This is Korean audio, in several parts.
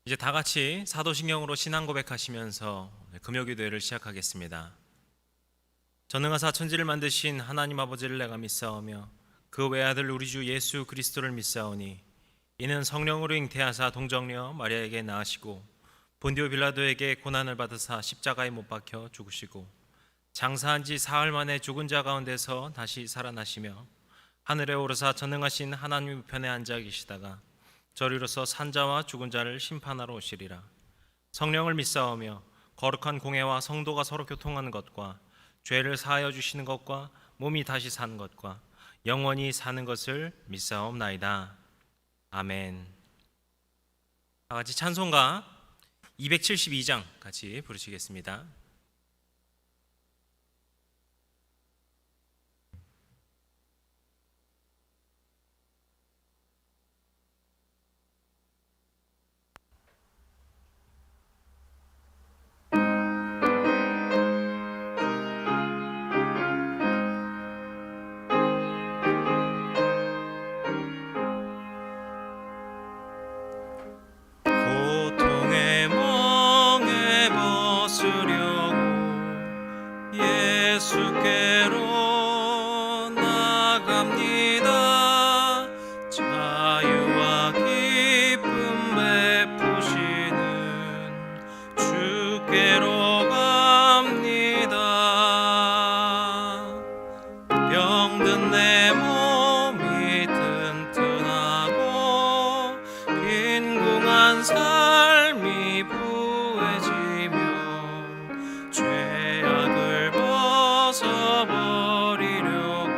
이제 다 같이 사도신경으로 신앙 고백하시면서 금요기도회를 시작하겠습니다. 전능하사 천지를 만드신 하나님 아버지를 내가 믿사오며 그 외아들 우리 주 예수 그리스도를 믿사오니 이는 성령으로 잉태하사 동정녀 마리아에게 낳으시고 본디오 빌라도에게 고난을 받으사 십자가에 못 박혀 죽으시고 장사한 지 사흘 만에 죽은 자 가운데서 다시 살아나시며 하늘에 오르사 전능하신 하나님 우편에 앉아 계시다가 저리로서 산자와 죽은 자를 심판하러 오시리라. 성령을 믿사오며 거룩한 공회와 성도가 서로 교통하는 것과 죄를 사하여 주시는 것과 몸이 다시 사는 것과 영원히 사는 것을 믿사옵나이다. 아멘. 다 같이 찬송가 272장 같이 부르시겠습니다. 고통의 멍에 벗으려고 예수께로 나갑니다. 자유와 기쁨 베푸시는 주께로 갑니다. 병든 내 몸이 튼튼하고 빈궁한 삶이 부해지며 죄악을 벗어버리려고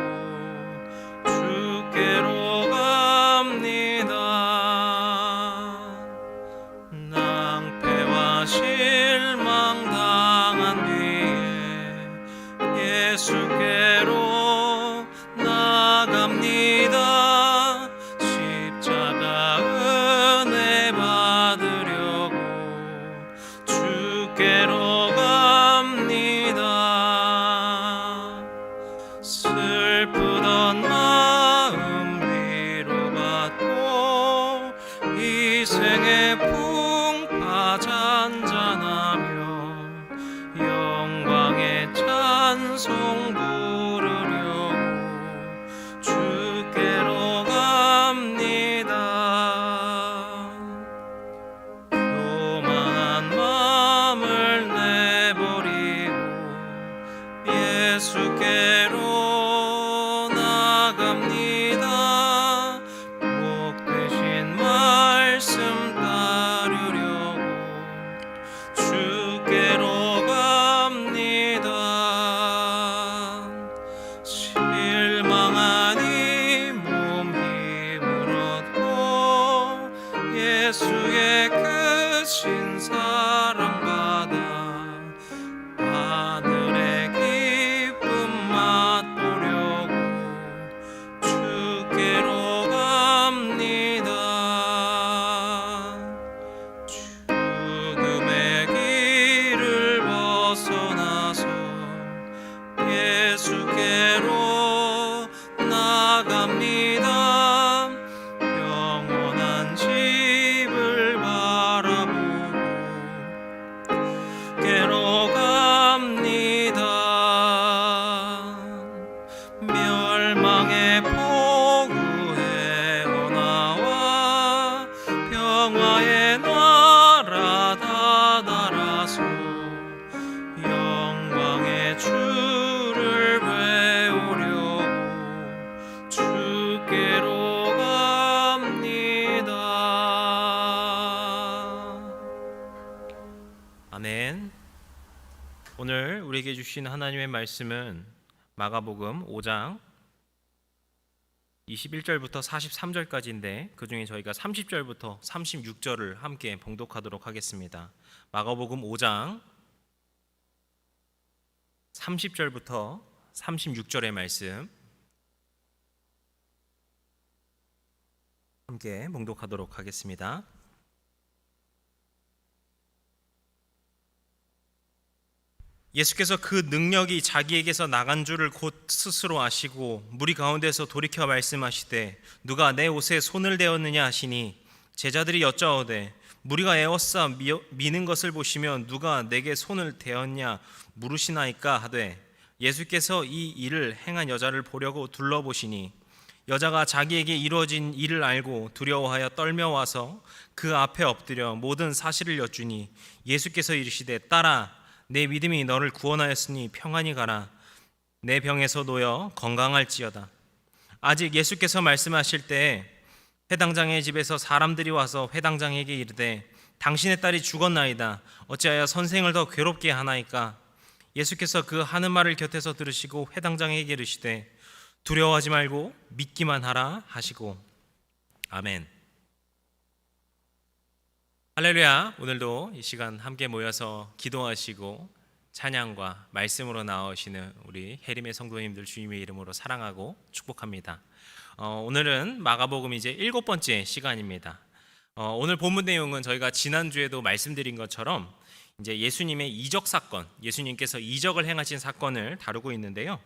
주께로 갑니다. 낭패와 실망 당한 뒤에 예수께로 나갑니다. 십자가 은혜 받으려고 주께로 갑니다. 슬프던 마음 위로받고 이 생의 풍파 잔잔하며 영광의 찬송 부르려고 주께로 갑니다. 교만한 마음을 내버리고 예수께로 나갑니다. 복 되신 말씀 따르려고 주께로 갑니다. 실망한 이 몸 힘을 얻고 예수의 크신 사랑 받아 하늘의 기쁨 맛보려고 주께로 갑니다. 죽음의 길을 벗어나서 예수께로 나갑니다. 영원한 집을 바라보고 주께로 갑니다. 멸망의 포구에 나와 평화의 나라 다다라서 영광의 주를 배우려고 주께로 갑니다. 아멘. 오늘 우리에게 주신 하나님의 말씀은 마가복음 5장 21절부터 43절까지인데 그중에 저희가 30절부터 36절을 함께 봉독하도록 하겠습니다. 마가복음 5장 30절부터 36절의 말씀 함께 봉독하도록 하겠습니다. 예수께서 그 능력이 자기에게서 나간 줄을 곧 스스로 아시고 무리 가운데서 돌이켜 말씀하시되 누가 내 옷에 손을 대었느냐 하시니 제자들이 여짜오되 무리가 에워싸 미는 것을 보시며 누가 내게 손을 대었냐 물으시나이까 하되 예수께서 이 일을 행한 여자를 보려고 둘러보시니 여자가 자기에게 이루어진 일을 알고 두려워하여 떨며 와서 그 앞에 엎드려 모든 사실을 여쭈니 예수께서 이르시되 딸아 내 믿음이 너를 구원하였으니 평안히 가라 내 병에서 놓여 건강할지어다. 아직 예수께서 말씀하실 때에 회당장의 집에서 사람들이 와서 회당장에게 이르되 당신의 딸이 죽었나이다 어찌하여 선생을 더 괴롭게 하나이까. 예수께서 그 하는 말을 곁에서 들으시고 회당장에게 이르시되 두려워하지 말고 믿기만 하라 하시고. 아멘. 할렐루야. 오늘도 이 시간 함께 모여서 기도하시고 찬양과 말씀으로 나오시는 우리 해림의 성도님들 주님의 이름으로 사랑하고 축복합니다. 오늘은 마가복음 이제 7번째 시간입니다. 오늘 본문 내용은 저희가 지난주에도 말씀드린 것처럼 이제 예수님의 이적 사건, 예수님께서 이적을 행하신 사건을 다루고 있는데요.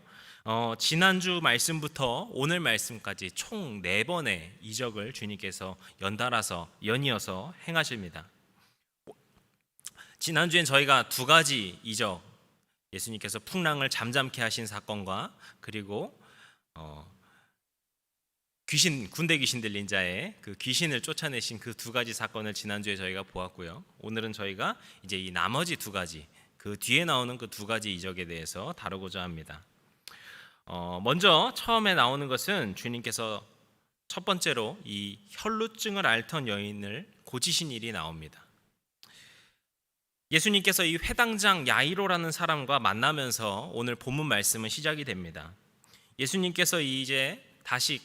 지난주 말씀부터 오늘 말씀까지 총 4번의 이적을 주님께서 연이어서 행하십니다. 지난주엔 저희가 2가지 이적, 예수님께서 풍랑을 잠잠케 하신 사건과 그리고 군대 귀신 들린 자의 그 귀신을 쫓아내신 그 2가지 사건을 지난주에 저희가 보았고요. 오늘은 저희가 이제 이 나머지 2가지, 그 뒤에 나오는 그 2가지 이적에 대해서 다루고자 합니다. 먼저 처음에 나오는 것은 주님께서 첫 번째로 이 혈루증을 앓던 여인을 고치신 일이 나옵니다. 예수님께서 이 회당장 야이로라는 사람과 만나면서 오늘 본문 말씀은 시작이 됩니다. 예수님께서 이제 다시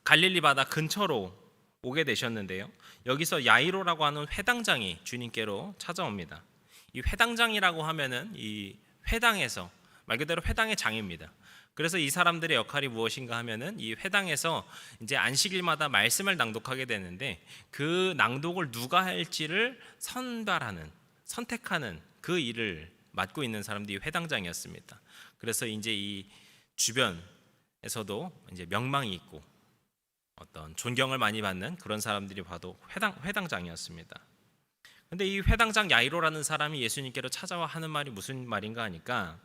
갈릴리 바다 근처로 오게 되셨는데요. 여기서 야이로라고 하는 회당장이 주님께로 찾아옵니다. 이 회당장이라고 하면은 이 회당에서 말 그대로 회당의 장입니다. 그래서 이 사람들의 역할이 무엇인가 하면은 이 회당에서 이제 안식일마다 말씀을 낭독하게 되는데 그 낭독을 누가 할지를 선택하는 그 일을 맡고 있는 사람들이 회당장이었습니다. 그래서 이제 이 주변에서도 이제 명망이 있고 어떤 존경을 많이 받는 그런 사람들이 봐도 회당장이었습니다. 근데 이 회당장 야이로라는 사람이 예수님께로 찾아와 하는 말이 무슨 말인가 하니까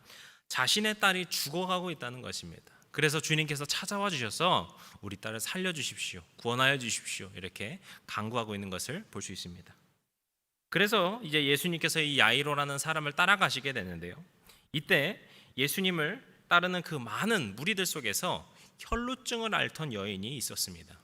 자신의 딸이 죽어가고 있다는 것입니다. 그래서 주님께서 찾아와 주셔서 우리 딸을 살려주십시오, 구원하여 주십시오 이렇게 간구하고 있는 것을 볼 수 있습니다. 그래서 이제 예수님께서 이 야이로라는 사람을 따라가시게 되는데요. 이때 예수님을 따르는 그 많은 무리들 속에서 혈루증을 앓던 여인이 있었습니다.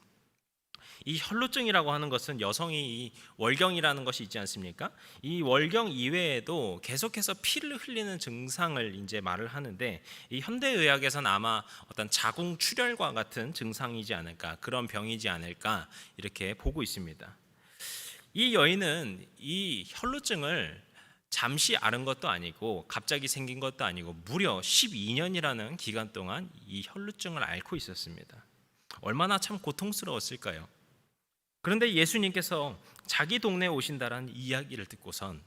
이 혈루증이라고 하는 것은 여성이 이 월경이라는 것이 있지 않습니까? 이 월경 이외에도 계속해서 피를 흘리는 증상을 이제 말을 하는데 이 현대의학에서는 아마 어떤 자궁출혈과 같은 증상이지 않을까, 그런 병이지 않을까 이렇게 보고 있습니다. 이 여인은 이 혈루증을 잠시 앓은 것도 아니고 갑자기 생긴 것도 아니고 무려 12년이라는 기간 동안 이 혈루증을 앓고 있었습니다. 얼마나 참 고통스러웠을까요? 그런데 예수님께서 자기 동네에 오신다라는 이야기를 듣고선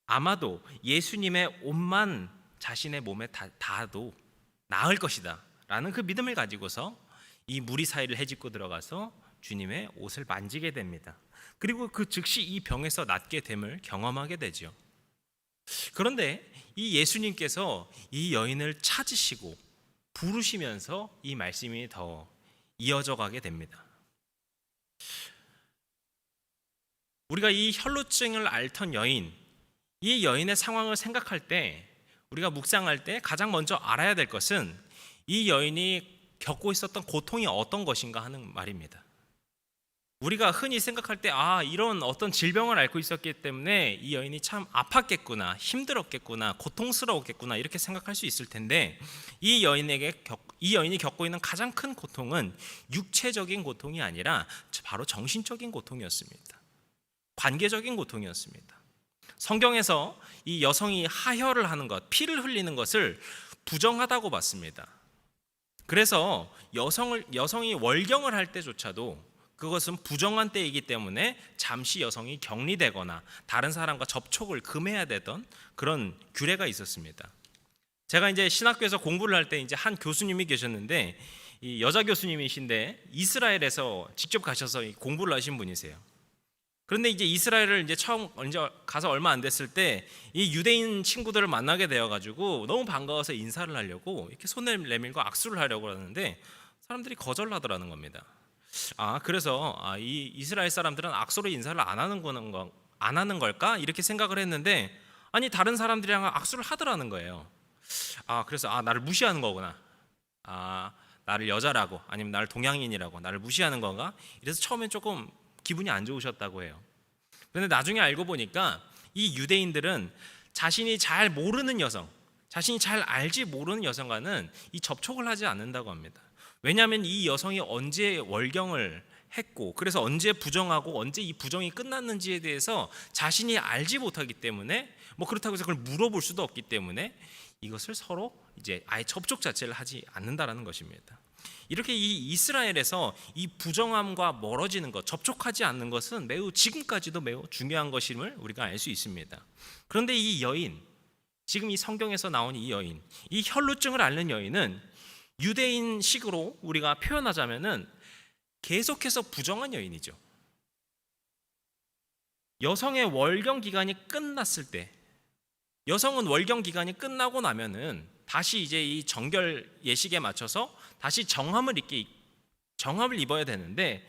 아마도 예수님의 옷만 자신의 몸에 닿아도 나을 것이다 라는 그 믿음을 가지고서 이 무리 사이를 헤집고 들어가서 주님의 옷을 만지게 됩니다. 그리고 그 즉시 이 병에서 낫게 됨을 경험하게 되죠. 그런데 이 예수님께서 이 여인을 찾으시고 부르시면서 이 말씀이 더 이어져 가게 됩니다. 우리가 이 혈루증을 앓던 여인, 이 여인의 상황을 생각할 때, 우리가 묵상할 때 가장 먼저 알아야 될 것은 이 여인이 겪고 있었던 고통이 어떤 것인가 하는 말입니다. 우리가 흔히 생각할 때 이런 어떤 질병을 앓고 있었기 때문에 이 여인이 참 아팠겠구나, 힘들었겠구나, 고통스러웠겠구나 이렇게 생각할 수 있을 텐데 이 여인이 겪고 있는 가장 큰 고통은 육체적인 고통이 아니라 바로 정신적인 고통이었습니다. 관계적인 고통이었습니다. 성경에서 이 여성이 하혈을 하는 것, 피를 흘리는 것을 부정하다고 봤습니다. 그래서 여성이 월경을 할 때조차도 그것은 부정한 때이기 때문에 잠시 여성이 격리되거나 다른 사람과 접촉을 금해야 되던 그런 규례가 있었습니다. 제가 이제 신학교에서 공부를 할 때 이제 한 교수님이 계셨는데 이 여자 교수님이신데 이스라엘에서 직접 가셔서 공부를 하신 분이세요. 그런데 이제 이스라엘을 이제 처음 가서 얼마 안 됐을 때 이 유대인 친구들을 만나게 되어 가지고 너무 반가워서 인사를 하려고 이렇게 손을 내밀고 악수를 하려고 하는데 사람들이 거절하더라는 겁니다. 그래서 이 이스라엘 사람들은 악수로 인사를 안 하는 걸까? 이렇게 생각을 했는데 아니 다른 사람들이랑 악수를 하더라는 거예요. 그래서 나를 무시하는 거구나. 나를 여자라고 아니면 나를 동양인이라고 나를 무시하는 건가? 이래서 처음엔 조금 기분이 안 좋으셨다고 해요. 그런데 나중에 알고 보니까 이 유대인들은 자신이 잘 모르는 여성, 자신이 잘 알지 모르는 여성과는 이 접촉을 하지 않는다고 합니다. 왜냐하면 이 여성이 언제 월경을 했고 그래서 언제 부정하고 언제 이 부정이 끝났는지에 대해서 자신이 알지 못하기 때문에 그렇다고 해서 그걸 물어볼 수도 없기 때문에 이것을 서로 이제 아예 접촉 자체를 하지 않는다라는 것입니다. 이렇게 이 이스라엘에서 이 부정함과 멀어지는 것, 접촉하지 않는 것은 지금까지도 매우 중요한 것임을 우리가 알 수 있습니다. 그런데 이 여인, 지금 이 성경에서 나온 이 여인, 이 혈루증을 앓는 여인은 유대인식으로 우리가 표현하자면은 계속해서 부정한 여인이죠. 여성의 월경 기간이 끝났을 때, 여성은 월경 기간이 끝나고 나면은 다시 이제 이 정결 예식에 맞춰서 다시 정함을 입어야 되는데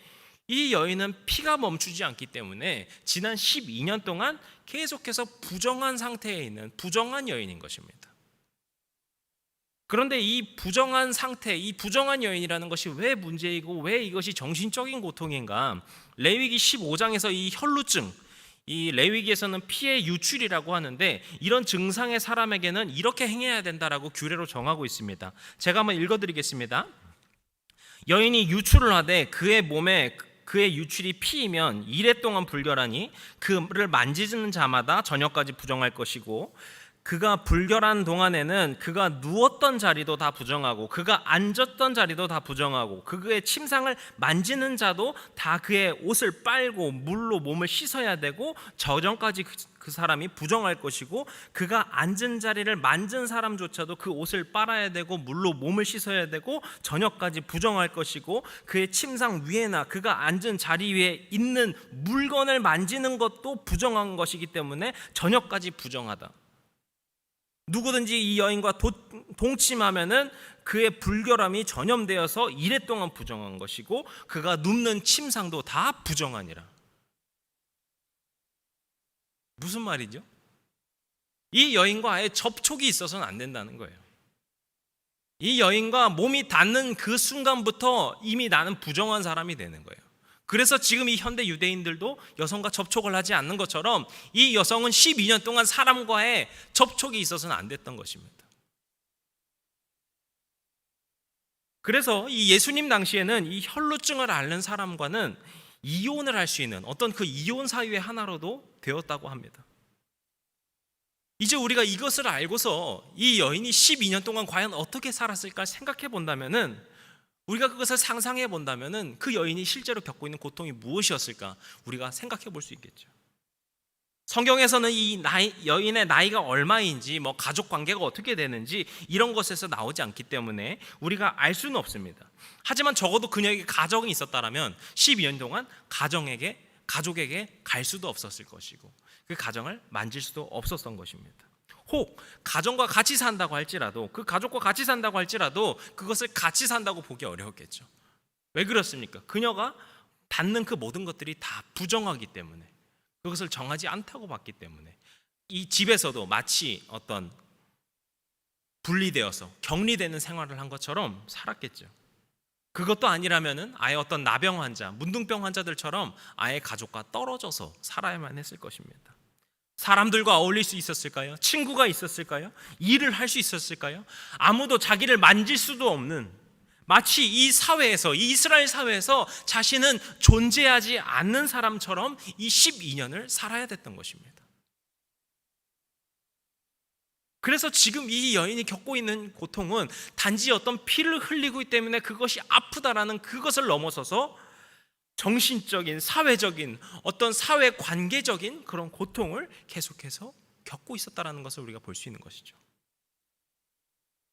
이 여인은 피가 멈추지 않기 때문에 지난 12년 동안 계속해서 부정한 상태에 있는 부정한 여인인 것입니다. 그런데 이 부정한 상태, 이 부정한 여인이라는 것이 왜 문제이고 왜 이것이 정신적인 고통인가? 레위기 15장에서 이 혈루증, 이 레위기에서는 피의 유출이라고 하는데 이런 증상의 사람에게는 이렇게 행해야 된다라고 규례로 정하고 있습니다. 제가 한번 읽어드리겠습니다. 여인이 유출을 하되 그의 몸에 그의 유출이 피이면 이레 동안 불결하니 그를 만지는 자마다 저녁까지 부정할 것이고 그가 불결한 동안에는 그가 누웠던 자리도 다 부정하고 그가 앉았던 자리도 다 부정하고 그의 침상을 만지는 자도 다 그의 옷을 빨고 물로 몸을 씻어야 되고 저녁까지 그 사람이 부정할 것이고 그가 앉은 자리를 만진 사람조차도 그 옷을 빨아야 되고 물로 몸을 씻어야 되고 저녁까지 부정할 것이고 그의 침상 위에나 그가 앉은 자리 위에 있는 물건을 만지는 것도 부정한 것이기 때문에 저녁까지 부정하다. 누구든지 이 여인과 동침하면은 그의 불결함이 전염되어서 이래 동안 부정한 것이고 그가 눕는 침상도 다 부정하니라. 무슨 말이죠? 이 여인과 아예 접촉이 있어서는 안 된다는 거예요. 이 여인과 몸이 닿는 그 순간부터 이미 나는 부정한 사람이 되는 거예요. 그래서 지금 이 현대 유대인들도 여성과 접촉을 하지 않는 것처럼 이 여성은 12년 동안 사람과의 접촉이 있어서는 안 됐던 것입니다. 그래서 이 예수님 당시에는 이 혈루증을 앓는 사람과는 이혼을 할 수 있는 어떤 그 이혼 사유의 하나로도 되었다고 합니다. 이제 우리가 이것을 알고서 이 여인이 12년 동안 과연 어떻게 살았을까 생각해 본다면은 우리가 그것을 상상해 본다면은 그 여인이 실제로 겪고 있는 고통이 무엇이었을까 우리가 생각해 볼 수 있겠죠. 성경에서는 이 여인의 나이가 얼마인지 가족 관계가 어떻게 되는지 이런 것에서 나오지 않기 때문에 우리가 알 수는 없습니다. 하지만 적어도 그녀에게 가정이 있었다라면 12년 동안 가족에게 갈 수도 없었을 것이고 그 가정을 만질 수도 없었던 것입니다. 혹 가정과 같이 산다고 할지라도 그 가족과 같이 산다고 할지라도 그것을 같이 산다고 보기 어려웠겠죠. 왜 그렇습니까? 그녀가 닿는 그 모든 것들이 다 부정하기 때문에 그것을 정하지 않다고 봤기 때문에 이 집에서도 마치 어떤 분리되어서 격리되는 생활을 한 것처럼 살았겠죠. 그것도 아니라면은 아예 어떤 나병 환자, 문둥병 환자들처럼 아예 가족과 떨어져서 살아야만 했을 것입니다. 사람들과 어울릴 수 있었을까요? 친구가 있었을까요? 일을 할 수 있었을까요? 아무도 자기를 만질 수도 없는 마치 이 사회에서 이 이스라엘 사회에서 자신은 존재하지 않는 사람처럼 이 12년을 살아야 됐던 것입니다. 그래서 지금 이 여인이 겪고 있는 고통은 단지 어떤 피를 흘리고 있기 때문에 그것이 아프다라는 그것을 넘어서서 정신적인, 사회적인, 어떤 사회 관계적인 그런 고통을 계속해서 겪고 있었다는 것을 우리가 볼 수 있는 것이죠.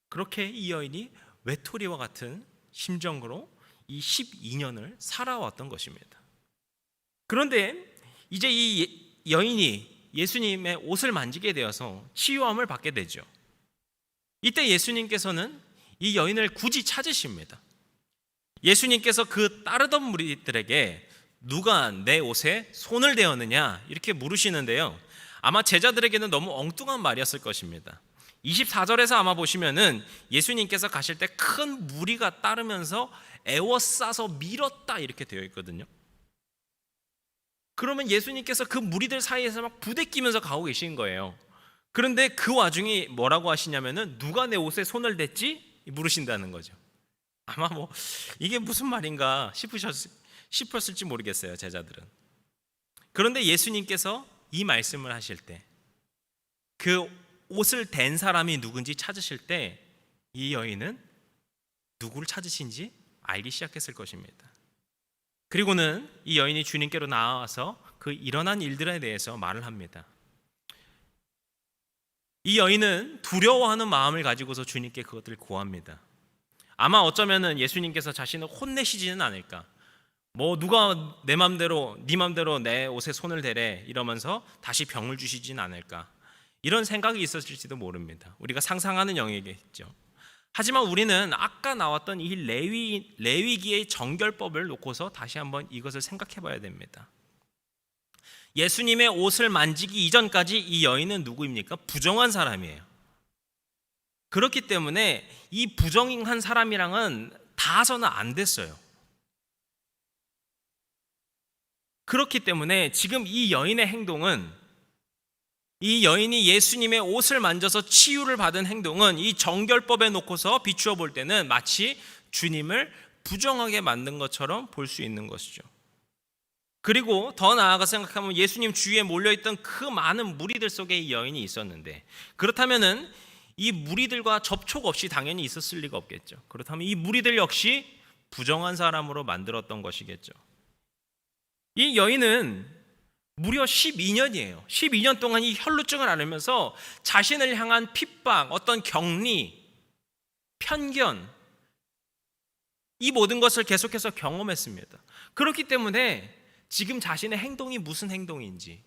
그렇게 이 여인이 외톨이와 같은 심정으로 이 12년을 살아왔던 것입니다. 그런데 이제 이 여인이 예수님의 옷을 만지게 되어서 치유함을 받게 되죠. 이때 예수님께서는 이 여인을 굳이 찾으십니다. 예수님께서 그 따르던 무리들에게 누가 내 옷에 손을 대었느냐 이렇게 물으시는데요, 아마 제자들에게는 너무 엉뚱한 말이었을 것입니다. 24절에서 아마 보시면은 예수님께서 가실 때 큰 무리가 따르면서 에워싸서 밀었다 이렇게 되어 있거든요. 그러면 예수님께서 그 무리들 사이에서 막 부대끼면서 가고 계신 거예요. 그런데 그 와중에 뭐라고 하시냐면은 누가 내 옷에 손을 댔지? 물으신다는 거죠. 아마 뭐 이게 무슨 말인가 싶었을지 모르겠어요, 제자들은. 그런데 예수님께서 이 말씀을 하실 때 그 옷을 댄 사람이 누군지 찾으실 때 이 여인은 누구를 찾으신지 알기 시작했을 것입니다. 그리고는 이 여인이 주님께로 나와서 그 일어난 일들에 대해서 말을 합니다. 이 여인은 두려워하는 마음을 가지고서 주님께 그것들을 구합니다. 아마 어쩌면은 예수님께서 자신을 혼내시지는 않을까, 뭐 누가 내 맘대로 네 맘대로 내 옷에 손을 대래 이러면서 다시 병을 주시진 않을까, 이런 생각이 있었을지도 모릅니다. 우리가 상상하는 영역이겠죠. 하지만 우리는 아까 나왔던 이 레위기의 정결법을 놓고서 다시 한번 이것을 생각해 봐야 됩니다. 예수님의 옷을 만지기 이전까지 이 여인은 누구입니까? 부정한 사람이에요. 그렇기 때문에 이 부정한 사람이랑은 닿아서는 안 됐어요. 그렇기 때문에 지금 이 여인의 행동은, 이 여인이 예수님의 옷을 만져서 치유를 받은 행동은 이 정결법에 놓고서 비추어 볼 때는 마치 주님을 부정하게 만든 것처럼 볼 수 있는 것이죠. 그리고 더 나아가 생각하면 예수님 주위에 몰려있던 그 많은 무리들 속에 이 여인이 있었는데, 그렇다면은 이 무리들과 접촉 없이 당연히 있었을 리가 없겠죠. 그렇다면 이 무리들 역시 부정한 사람으로 만들었던 것이겠죠. 이 여인은 무려 12년이에요. 12년 동안 이 혈루증을 앓으면서 자신을 향한 핍박, 어떤 격리, 편견, 이 모든 것을 계속해서 경험했습니다. 그렇기 때문에 지금 자신의 행동이 무슨 행동인지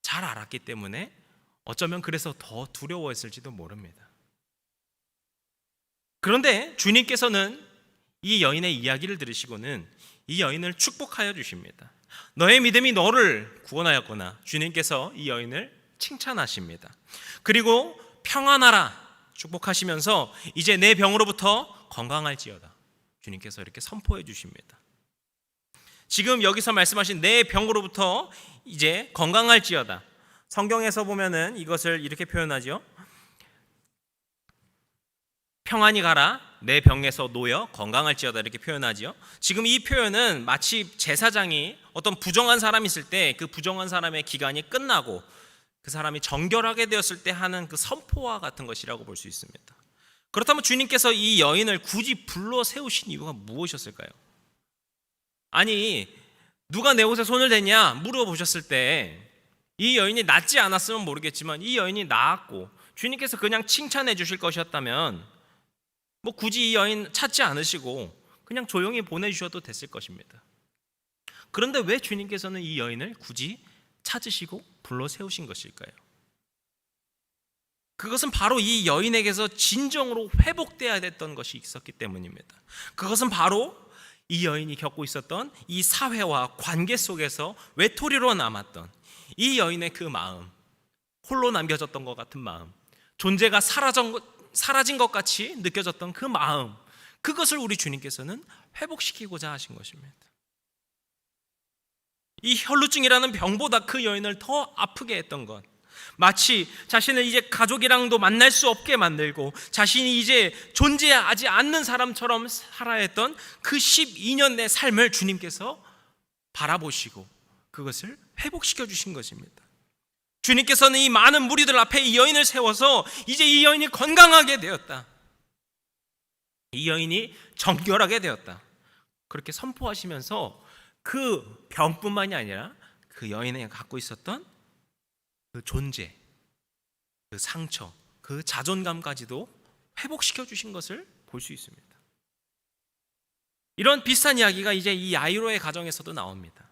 잘 알았기 때문에 어쩌면 그래서 더 두려워했을지도 모릅니다. 그런데 주님께서는 이 여인의 이야기를 들으시고는 이 여인을 축복하여 주십니다. 너의 믿음이 너를 구원하였구나. 주님께서 이 여인을 칭찬하십니다. 그리고 평안하라 축복하시면서 이제 내 병으로부터 건강할지어다. 주님께서 이렇게 선포해 주십니다. 지금 여기서 말씀하신 내 병으로부터 이제 건강할지어다. 성경에서 보면은 이것을 이렇게 표현하죠. 평안히 가라, 내 병에서 놓여 건강할지어다, 이렇게 표현하죠. 지금 이 표현은 마치 제사장이 어떤 부정한 사람이 있을 때 그 부정한 사람의 기간이 끝나고 그 사람이 정결하게 되었을 때 하는 그 선포와 같은 것이라고 볼 수 있습니다. 그렇다면 주님께서 이 여인을 굳이 불러 세우신 이유가 무엇이었을까요? 아니, 누가 내 옷에 손을 댔냐 물어보셨을 때 이 여인이 낫지 않았으면 모르겠지만 이 여인이 나았고 주님께서 그냥 칭찬해 주실 것이었다면 뭐 굳이 이 여인 찾지 않으시고 그냥 조용히 보내주셔도 됐을 것입니다. 그런데 왜 주님께서는 이 여인을 굳이 찾으시고 불러 세우신 것일까요? 그것은 바로 이 여인에게서 진정으로 회복돼야 됐던 것이 있었기 때문입니다. 그것은 바로 이 여인이 겪고 있었던 이 사회와 관계 속에서 외톨이로 남았던 이 여인의 그 마음, 홀로 남겨졌던 것 같은 마음, 존재가 사라진 것 같이 느껴졌던 그 마음, 그것을 우리 주님께서는 회복시키고자 하신 것입니다. 이 혈루증이라는 병보다 그 여인을 더 아프게 했던 것, 마치 자신을 이제 가족이랑도 만날 수 없게 만들고 자신이 이제 존재하지 않는 사람처럼 살아야 했던 그 12년 내 삶을 주님께서 바라보시고 그것을 회복시켜 주신 것입니다. 주님께서는 이 많은 무리들 앞에 이 여인을 세워서 이제 이 여인이 건강하게 되었다, 이 여인이 정결하게 되었다, 그렇게 선포하시면서 그 병뿐만이 아니라 그 여인이 갖고 있었던 그 존재, 그 상처, 그 자존감까지도 회복시켜 주신 것을 볼 수 있습니다. 이런 비슷한 이야기가 이제 이 야이로의 가정에서도 나옵니다.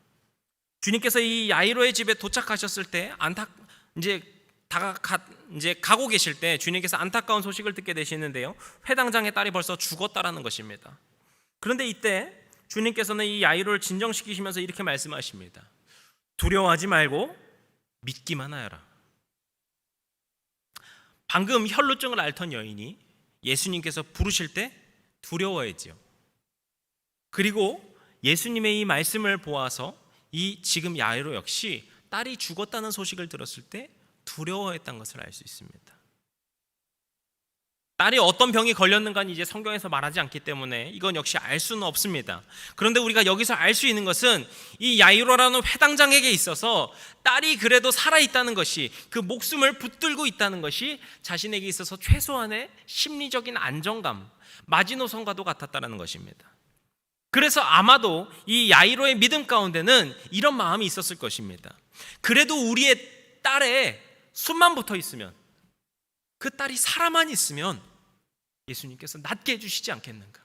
주님께서 이 야이로의 집에 도착하셨을 때 이제 가고 계실 때 주님께서 안타까운 소식을 듣게 되시는데요, 회당장의 딸이 벌써 죽었다라는 것입니다. 그런데 이때 주님께서는 이 야이로를 진정시키시면서 이렇게 말씀하십니다. 두려워하지 말고 믿기만 하여라. 방금 혈루증을 앓던 여인이 예수님께서 부르실 때 두려워했지요. 그리고 예수님의 이 말씀을 보아서 이 지금 야이로 역시 딸이 죽었다는 소식을 들었을 때 두려워했던 것을 알 수 있습니다. 딸이 어떤 병이 걸렸는가는 이제 성경에서 말하지 않기 때문에 이건 역시 알 수는 없습니다. 그런데 우리가 여기서 알 수 있는 것은 이 야이로라는 회당장에게 있어서 딸이 그래도 살아있다는 것이, 그 목숨을 붙들고 있다는 것이 자신에게 있어서 최소한의 심리적인 안정감, 마지노선과도 같았다는 것입니다. 그래서 아마도 이 야이로의 믿음 가운데는 이런 마음이 있었을 것입니다. 그래도 우리의 딸에 숨만 붙어 있으면, 그 딸이 살아만 있으면 예수님께서 낫게 해주시지 않겠는가?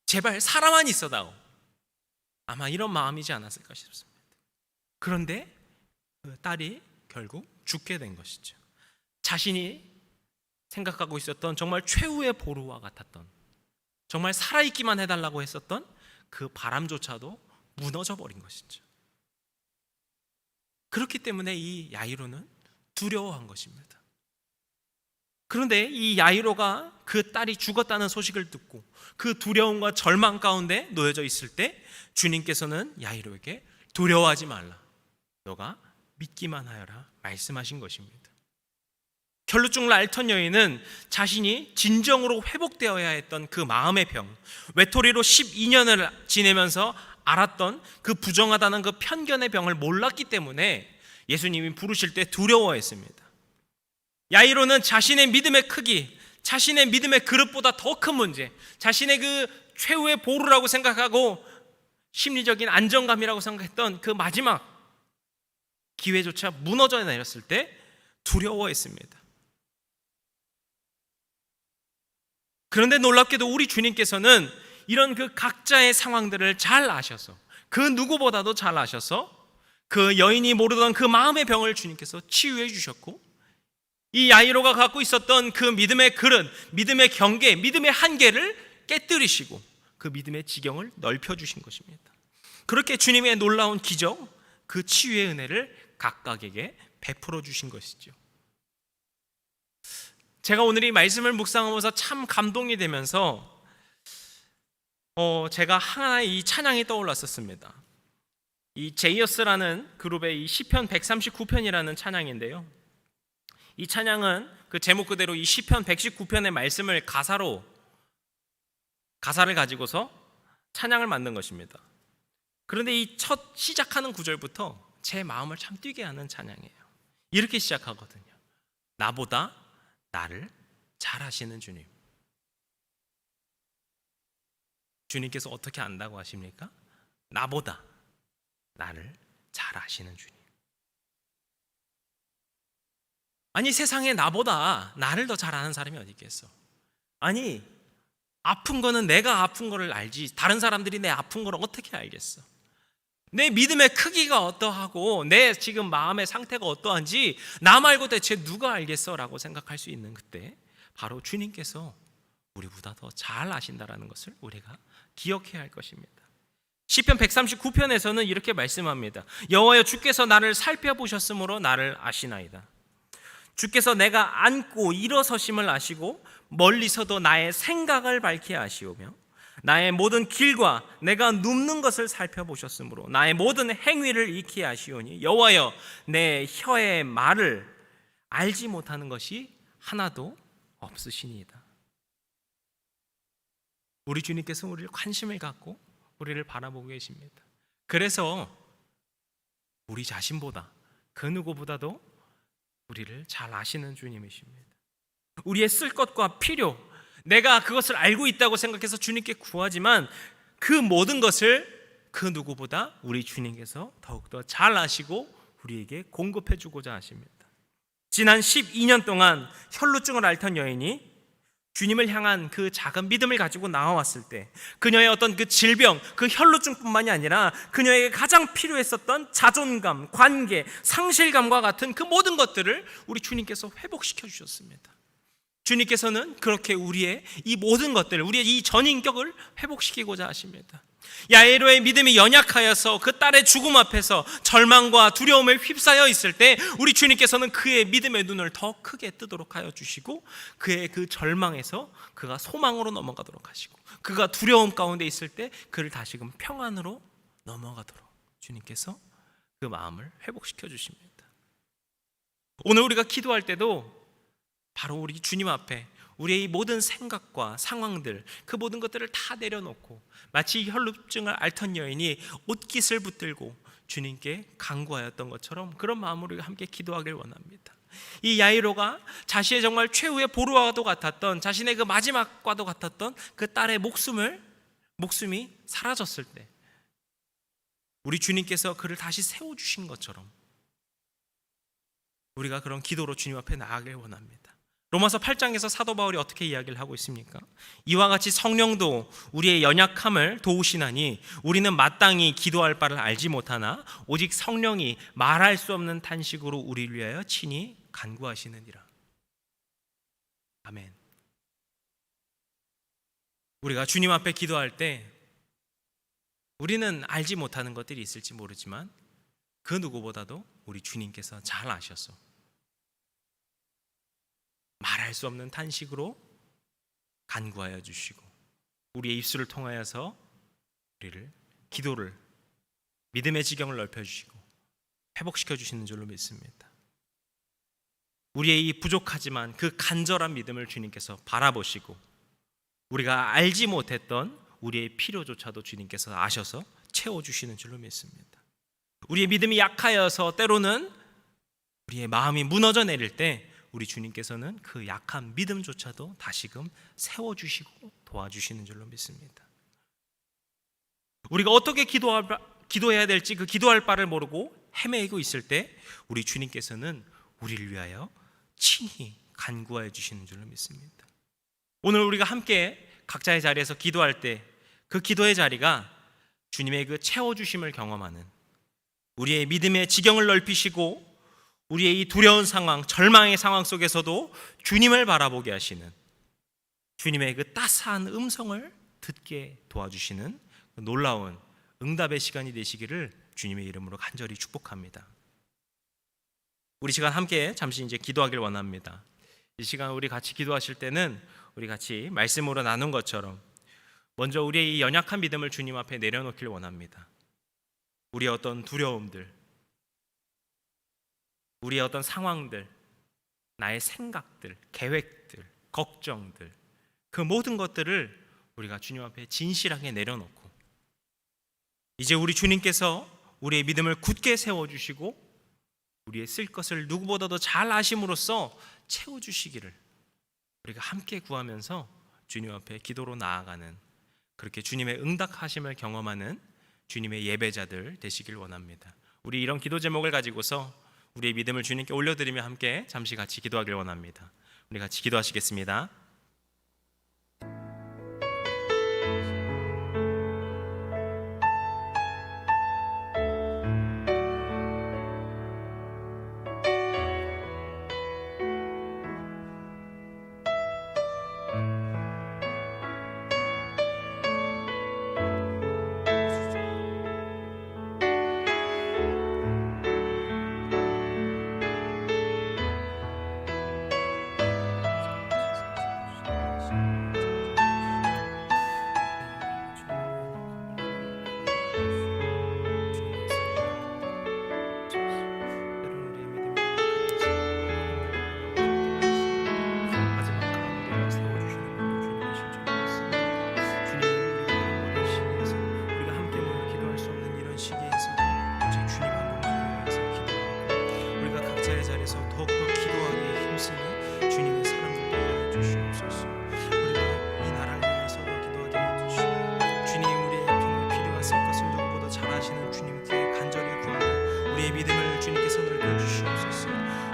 제발 살아만 있어다오. 아마 이런 마음이지 않았을까 싶습니다. 그런데 그 딸이 결국 죽게 된 것이죠. 자신이 생각하고 있었던 정말 최후의 보루와 같았던, 정말 살아있기만 해달라고 했었던 그 바람조차도 무너져 버린 것이죠. 그렇기 때문에 이 야이로는 두려워한 것입니다. 그런데 이 야이로가 그 딸이 죽었다는 소식을 듣고 그 두려움과 절망 가운데 놓여져 있을 때 주님께서는 야이로에게 두려워하지 말라, 너가 믿기만 하여라 말씀하신 것입니다. 혈루증을 앓던 여인은 자신이 진정으로 회복되어야 했던 그 마음의 병, 외톨이로 12년을 지내면서 알았던 그 부정하다는 그 편견의 병을 몰랐기 때문에 예수님이 부르실 때 두려워했습니다. 야이로는 자신의 믿음의 크기, 자신의 믿음의 그릇보다 더 큰 문제, 자신의 그 최후의 보루라고 생각하고 심리적인 안정감이라고 생각했던 그 마지막 기회조차 무너져 내렸을 때 두려워했습니다. 그런데 놀랍게도 우리 주님께서는 이런 그 각자의 상황들을 잘 아셔서, 그 누구보다도 잘 아셔서 그 여인이 모르던 그 마음의 병을 주님께서 치유해 주셨고, 이 야이로가 갖고 있었던 그 믿음의 그릇, 믿음의 경계, 믿음의 한계를 깨뜨리시고 그 믿음의 지경을 넓혀주신 것입니다. 그렇게 주님의 놀라운 기적, 그 치유의 은혜를 각각에게 베풀어 주신 것이죠. 제가 오늘 이 말씀을 묵상하면서 참 감동이 되면서 제가 하나의 이 찬양이 떠올랐었습니다. 이 제이어스라는 그룹의 이 시편 139편이라는 찬양인데요, 이 찬양은 그 제목 그대로 이 시편 119편의 말씀을 가사를 가지고서 찬양을 만든 것입니다. 그런데 이 첫 시작하는 구절부터 제 마음을 참 뛰게 하는 찬양이에요. 이렇게 시작하거든요. 나보다 나를 잘 아시는 주님. 주님께서 어떻게 안다고 하십니까? 나보다 나를 잘 아시는 주님. 아니, 세상에 나보다 나를 더 잘 아는 사람이 어디 있겠어? 아니, 아픈 거는 내가 아픈 거를 알지 다른 사람들이 내 아픈 거를 어떻게 알겠어? 내 믿음의 크기가 어떠하고 내 지금 마음의 상태가 어떠한지 나 말고 대체 누가 알겠어? 라고 생각할 수 있는 그때 바로 주님께서 우리보다 더 잘 아신다라는 것을 우리가 기억해야 할 것입니다. 시편 139편에서는 이렇게 말씀합니다. 여호와여, 주께서 나를 살펴보셨으므로 나를 아시나이다. 주께서 내가 앉고 일어서심을 아시고 멀리서도 나의 생각을 밝히 아시오며 나의 모든 길과 내가 눕는 것을 살펴보셨으므로 나의 모든 행위를 익히 아시오니 여호와여, 내 혀의 말을 알지 못하는 것이 하나도 없으시니이다. 우리 주님께서 우리를 관심을 갖고 우리를 바라보고 계십니다. 그래서 우리 자신보다 그 누구보다도 우리를 잘 아시는 주님이십니다. 우리의 쓸 것과 필요, 내가 그것을 알고 있다고 생각해서 주님께 구하지만 그 모든 것을 그 누구보다 우리 주님께서 더욱더 잘 아시고 우리에게 공급해 주고자 하십니다. 지난 12년 동안 혈루증을 앓던 여인이 주님을 향한 그 작은 믿음을 가지고 나와왔을 때 그녀의 어떤 그 질병, 그 혈루증뿐만이 아니라 그녀에게 가장 필요했었던 자존감, 관계, 상실감과 같은 그 모든 것들을 우리 주님께서 회복시켜 주셨습니다. 주님께서는 그렇게 우리의 이 모든 것들, 우리의 이 전인격을 회복시키고자 하십니다. 야이로의 믿음이 연약하여서 그 딸의 죽음 앞에서 절망과 두려움에 휩싸여 있을 때 우리 주님께서는 그의 믿음의 눈을 더 크게 뜨도록 하여 주시고 그의 그 절망에서 그가 소망으로 넘어가도록 하시고 그가 두려움 가운데 있을 때 그를 다시금 평안으로 넘어가도록 주님께서 그 마음을 회복시켜 주십니다. 오늘 우리가 기도할 때도 바로 우리 주님 앞에 우리의 이 모든 생각과 상황들, 그 모든 것들을 다 내려놓고 마치 혈루증을 앓던 여인이 옷깃을 붙들고 주님께 간구하였던 것처럼 그런 마음으로 우리가 함께 기도하길 원합니다. 이 야이로가 자신의 정말 최후의 보루와도 같았던, 자신의 그 마지막과도 같았던 그 딸의 목숨이 사라졌을 때 우리 주님께서 그를 다시 세워주신 것처럼 우리가 그런 기도로 주님 앞에 나아가길 원합니다. 로마서 8장에서 사도 바울이 어떻게 이야기를 하고 있습니까? 이와 같이 성령도 우리의 연약함을 도우시나니 우리는 마땅히 기도할 바를 알지 못하나 오직 성령이 말할 수 없는 탄식으로 우리를 위하여 친히 간구하시느니라. 아멘. 우리가 주님 앞에 기도할 때 우리는 알지 못하는 것들이 있을지 모르지만 그 누구보다도 우리 주님께서 잘 아셔서 말할 수 없는 탄식으로 간구하여 주시고 우리의 입술을 통하여서 우리를 기도를 믿음의 지경을 넓혀주시고 회복시켜 주시는 줄로 믿습니다. 우리의 이 부족하지만 그 간절한 믿음을 주님께서 바라보시고 우리가 알지 못했던 우리의 필요조차도 주님께서 아셔서 채워주시는 줄로 믿습니다. 우리의 믿음이 약하여서 때로는 우리의 마음이 무너져 내릴 때 우리 주님께서는 그 약한 믿음조차도 다시금 세워주시고 도와주시는 줄로 믿습니다. 우리가 어떻게 기도해야 될지 그 기도할 바를 모르고 헤매고 있을 때 우리 주님께서는 우리를 위하여 친히 간구하여 주시는 줄로 믿습니다. 오늘 우리가 함께 각자의 자리에서 기도할 때 그 기도의 자리가 주님의 그 채워주심을 경험하는 우리의 믿음의 지경을 넓히시고 우리의 이 두려운 상황, 절망의 상황 속에서도 주님을 바라보게 하시는 주님의 그 따스한 음성을 듣게 도와주시는 놀라운 응답의 시간이 되시기를 주님의 이름으로 간절히 축복합니다. 우리 시간 함께 잠시 이제 기도하길 원합니다. 이 시간 우리 같이 기도하실 때는 우리 같이 말씀으로 나눈 것처럼 먼저 우리의 이 연약한 믿음을 주님 앞에 내려놓길 원합니다. 우리의 어떤 두려움들, 우리의 어떤 상황들, 나의 생각들, 계획들, 걱정들, 그 모든 것들을 우리가 주님 앞에 진실하게 내려놓고 이제 우리 주님께서 우리의 믿음을 굳게 세워주시고 우리의 쓸 것을 누구보다도 잘 아심으로써 채워주시기를 우리가 함께 구하면서 주님 앞에 기도로 나아가는 그렇게 주님의 응답하심을 경험하는 주님의 예배자들 되시길 원합니다. 우리 이런 기도 제목을 가지고서 우리의 믿음을 주님께 올려드리며 함께 잠시 같이 기도하길 원합니다. 우리 같이 기도하시겠습니다.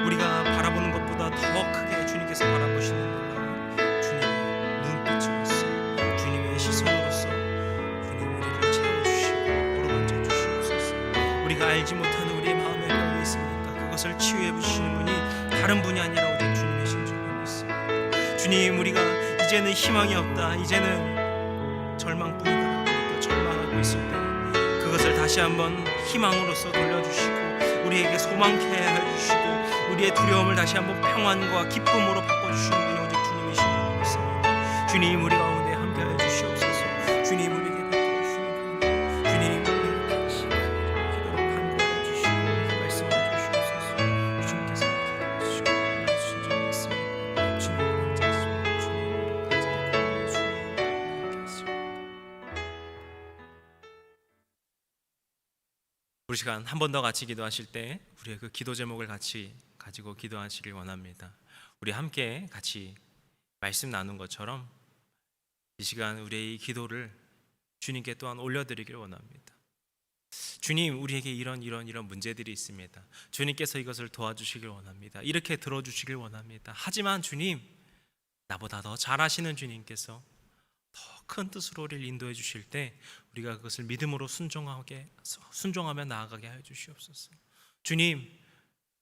우리가 바라보는 것보다 더 크게 주님께서 바라보시는 놀라운 주님의 우리가 알지 못하는 우리의 마음의 병이 있습니까? 그것을 치유해 주시는 분이 다른 분이 아니라 우리 주님이신 줄 믿습니다. 주님, 우리가 이제는 희망이 없다, 이제는 절망뿐이다 그러니까 절망하고 있을 때 그것을 다시 한번 희망으로서 돌려주시고 우리에게 소망케 해주시고 우리의 두려움을 다시 한번 평안과 기쁨으로 바꿔주시는 분이 오직 주님이신 줄 믿습니다. 주님, 우리 가운데 함께하여 주시옵소서. 주님, 우리에게 베풀어 주시는 그 주님, 우리에게 다시 기도로 간구하여 주시고 말씀하여 주시옵소서. 주님께서 기도하시고 말씀하신 줄 믿습니다. 주님, 감사하시고 주님, 감사드리고 주님 함께하시고. 우리 시간 한 번 더 같이 기도하실 때 우리의 그 기도 제목을 같이 가지고 기도하시길 원합니다. 우리 함께 같이 말씀 나눈 것처럼 이 시간 우리의 이 기도를 주님께 또한 올려드리길 원합니다. 주님, 우리에게 이런 문제들이 있습니다. 주님께서 이것을 도와주시길 원합니다. 이렇게 들어주시길 원합니다. 하지만 주님, 나보다 더 잘하시는 주님께서 더 큰 뜻으로 우리를 인도해 주실 때 우리가 그것을 믿음으로 순종하며 나아가게 하여 주시옵소서. 주님,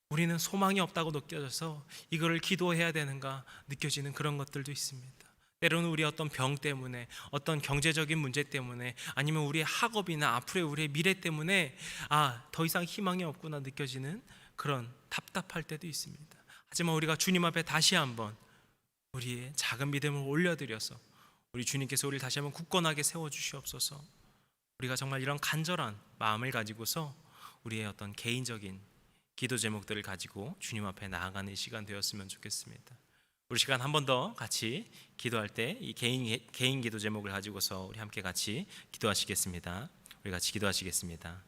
우리는 소망이 없다고 느껴져서 이거를 기도해야 되는가 느껴지는 그런 것들도 있습니다. 때로는 우리 어떤 병 때문에, 어떤 경제적인 문제 때문에, 아니면 우리의 학업이나 앞으로의 우리의 미래 때문에 더 이상 희망이 없구나 느껴지는 그런 답답할 때도 있습니다. 하지만 우리가 주님 앞에 다시 한번 우리의 작은 믿음을 올려드려서 우리 주님께서 우리를 다시 한번 굳건하게 세워주시옵소서. 우리가 정말 이런 간절한 마음을 가지고서 우리의 어떤 개인적인 기도 제목들을 가지고 주님 앞에 나아가는 시간 되었으면 좋겠습니다. 우리 시간 한 번 더 같이 기도할 때 이 개인 기도 제목을 가지고서 우리 함께 같이 기도하시겠습니다. 우리 같이 기도하시겠습니다.